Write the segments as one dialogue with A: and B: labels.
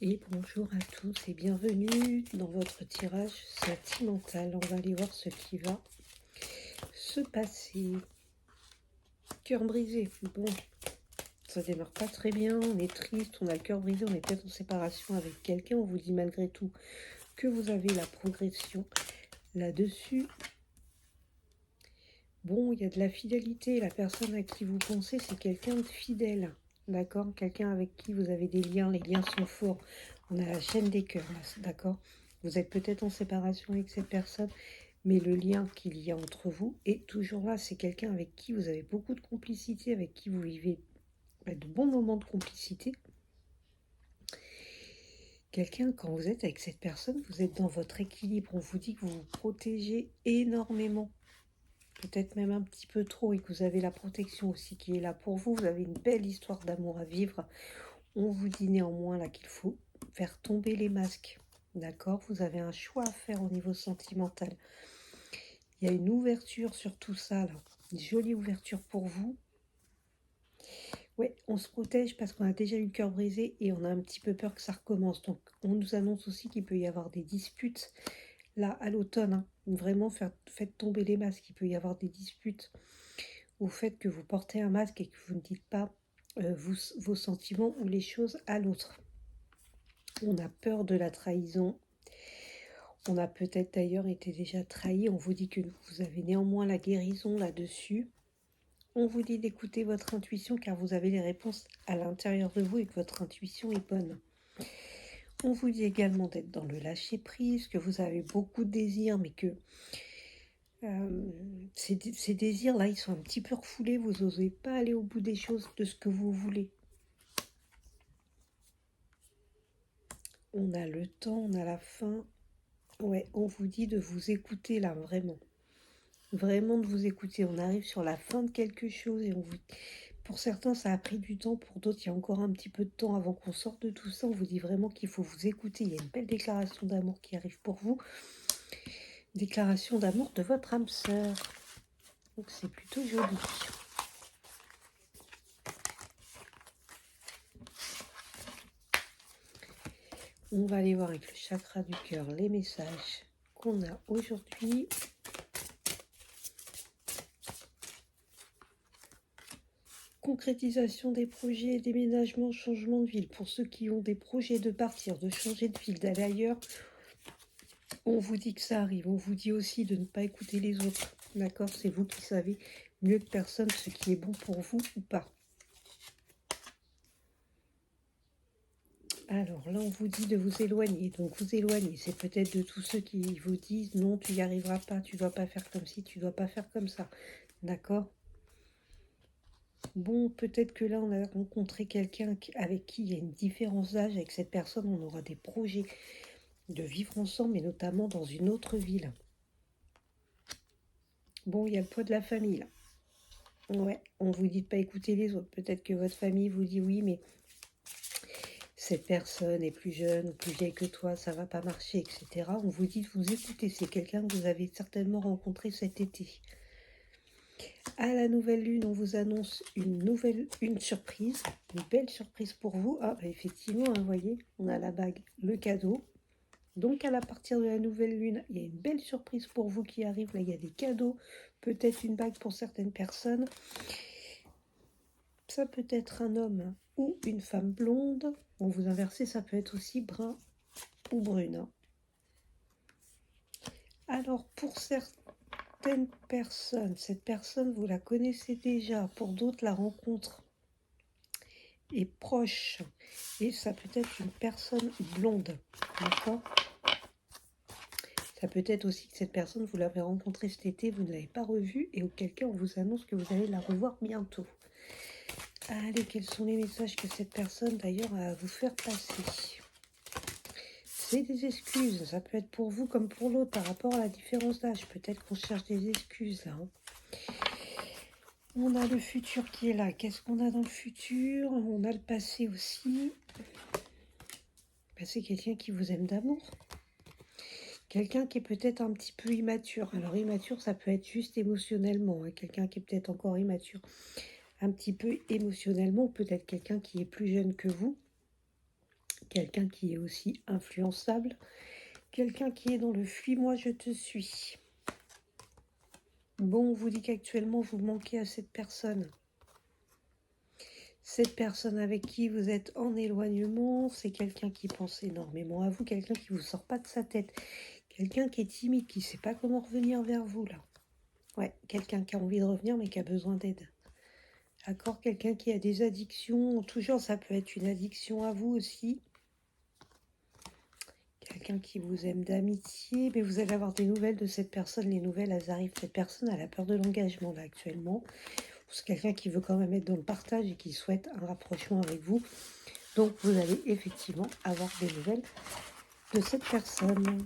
A: Et bonjour à tous et bienvenue dans votre tirage sentimental. On va aller voir ce qui va se passer. Cœur brisé. Bon, ça démarre pas très bien, on est triste, on a le cœur brisé, on est peut-être en séparation avec quelqu'un. On vous dit malgré tout que vous avez la progression là-dessus. Bon, il y a de la fidélité. La personne à qui vous pensez, c'est quelqu'un de fidèle. D'accord? Quelqu'un avec qui vous avez des liens. Les liens sont forts. On a la chaîne des cœurs, là. D'accord? Vous êtes peut-être en séparation avec cette personne, mais le lien qu'il y a entre vous est toujours là. C'est quelqu'un avec qui vous avez beaucoup de complicité, avec qui vous vivez de bons moments de complicité. Quelqu'un, quand vous êtes avec cette personne, vous êtes dans votre équilibre. On vous dit que vous vous protégez énormément. Peut-être même un petit peu trop, et que vous avez la protection aussi qui est là pour vous. Vous avez une belle histoire d'amour à vivre. On vous dit néanmoins là qu'il faut faire tomber les masques. D'accord? Vous avez un choix à faire au niveau sentimental. Il y a une ouverture sur tout ça là. Une jolie ouverture pour vous. Ouais, on se protège parce qu'on a déjà eu le cœur brisé et on a un petit peu peur que ça recommence. Donc on nous annonce aussi qu'il peut y avoir des disputes là à l'automne. Hein. Vraiment, faites tomber les masques. Il peut y avoir des disputes au fait que vous portez un masque et que vous ne dites pas vos sentiments ou les choses à l'autre. On a peur de la trahison. On a peut-être d'ailleurs été déjà trahi. On vous dit que vous avez néanmoins la guérison là-dessus. On vous dit d'écouter votre intuition car vous avez les réponses à l'intérieur de vous et que votre intuition est bonne. On vous dit également d'être dans le lâcher-prise, que vous avez beaucoup de désirs mais que ces désirs-là, ils sont un petit peu refoulés. Vous n'osez pas aller au bout des choses, de ce que vous voulez. On a le temps, on a la fin. Ouais, on vous dit de vous écouter là, vraiment. Vraiment de vous écouter. On arrive sur la fin de quelque chose et on vous... Pour certains, ça a pris du temps. Pour d'autres, il y a encore un petit peu de temps avant qu'on sorte de tout ça. On vous dit vraiment qu'il faut vous écouter. Il y a une belle déclaration d'amour qui arrive pour vous. Déclaration d'amour de votre âme sœur. Donc c'est plutôt joli. On va aller voir avec le chakra du cœur les messages qu'on a aujourd'hui. Concrétisation des projets, déménagement, changement de ville. Pour ceux qui ont des projets de partir, de changer de ville, d'aller ailleurs, on vous dit que ça arrive. On vous dit aussi de ne pas écouter les autres. D'accord? C'est vous qui savez mieux que personne ce qui est bon pour vous ou pas. Alors là, on vous dit de vous éloigner. Donc vous éloigner, c'est peut-être de tous ceux qui vous disent non, tu n'y arriveras pas, tu ne dois pas faire comme ci, tu ne dois pas faire comme ça. D'accord? Bon, peut-être que là, on a rencontré quelqu'un avec qui il y a une différence d'âge. Avec cette personne, on aura des projets de vivre ensemble, mais notamment dans une autre ville. Bon, il y a le poids de la famille, là. Ouais, on vous dit de pas écouter les autres. Peut-être que votre famille vous dit oui, mais cette personne est plus jeune ou plus vieille que toi, ça va pas marcher, etc. On vous dit de vous écouter. C'est quelqu'un que vous avez certainement rencontré cet été. À la nouvelle lune, on vous annonce une surprise, une belle surprise pour vous. Ah, bah effectivement, vous voyez, on a la bague, le cadeau. Donc, à partir de la nouvelle lune, il y a une belle surprise pour vous qui arrive. Là, il y a des cadeaux, peut-être une bague pour certaines personnes. Ça peut être un homme ou une femme blonde. Bon, vous inversez, ça peut être aussi brun ou brune. Alors, pour certaines personnes, cette personne, vous la connaissez déjà. Pour d'autres, la rencontre est proche. Et ça peut être une personne blonde. D'accord ? Ça peut être aussi que cette personne, vous l'avez rencontrée cet été, vous ne l'avez pas revue, et auquel cas on vous annonce que vous allez la revoir bientôt. Allez, quels sont les messages que cette personne d'ailleurs a à vous faire passer? C'est des excuses, ça peut être pour vous comme pour l'autre par rapport à la différence d'âge. Peut-être qu'on cherche des excuses là. Hein. On a le futur qui est là. Qu'est-ce qu'on a dans le futur? On a le passé aussi. C'est quelqu'un qui vous aime d'amour. Quelqu'un qui est peut-être un petit peu immature. Alors immature, ça peut être juste émotionnellement. Hein. Quelqu'un qui est peut-être encore immature. Un petit peu émotionnellement. Ou peut-être quelqu'un qui est plus jeune que vous. Quelqu'un qui est aussi influençable. Quelqu'un qui est dans le fuis-moi, je te suis. Bon, on vous dit qu'actuellement, vous manquez à cette personne. Cette personne avec qui vous êtes en éloignement, c'est quelqu'un qui pense énormément à vous, quelqu'un qui ne vous sort pas de sa tête, quelqu'un qui est timide, qui ne sait pas comment revenir vers vous, là. Ouais, quelqu'un qui a envie de revenir, mais qui a besoin d'aide. D'accord, quelqu'un qui a des addictions, toujours, ça peut être une addiction à vous aussi. Quelqu'un qui vous aime d'amitié, mais vous allez avoir des nouvelles de cette personne. Les nouvelles, elles arrivent. Cette personne, elle a peur de l'engagement, là, actuellement. C'est quelqu'un qui veut quand même être dans le partage et qui souhaite un rapprochement avec vous. Donc, vous allez effectivement avoir des nouvelles de cette personne.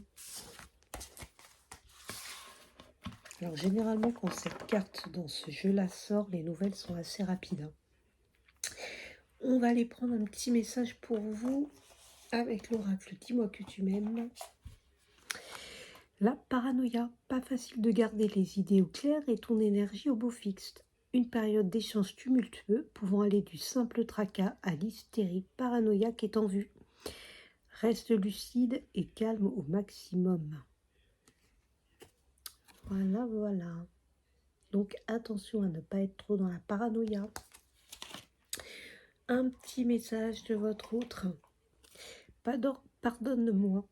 A: Alors, généralement, quand cette carte dans ce jeu-là sort, les nouvelles sont assez rapides, hein. On va aller prendre un petit message pour vous avec l'oracle. Dis-moi que tu m'aimes. La paranoïa, pas facile de garder les idées au clair et ton énergie au beau fixe. Une période d'échange tumultueux pouvant aller du simple tracas à l'hystérie paranoïaque est en vue. Reste lucide et calme au maximum. Voilà, voilà. Donc attention à ne pas être trop dans la paranoïa. Un petit message de votre autre. Pardonne-moi.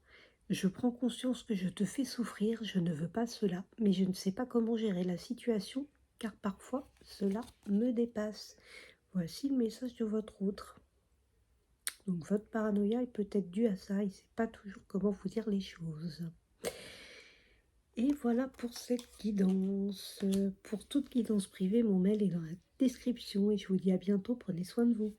A: Je prends conscience que je te fais souffrir, je ne veux pas cela, mais je ne sais pas comment gérer la situation, car parfois cela me dépasse. Voici le message de votre autre. Donc votre paranoïa est peut-être due à ça, il ne sait pas toujours comment vous dire les choses. Et voilà pour cette guidance. Pour toute guidance privée, mon mail est dans la description et je vous dis à bientôt, prenez soin de vous.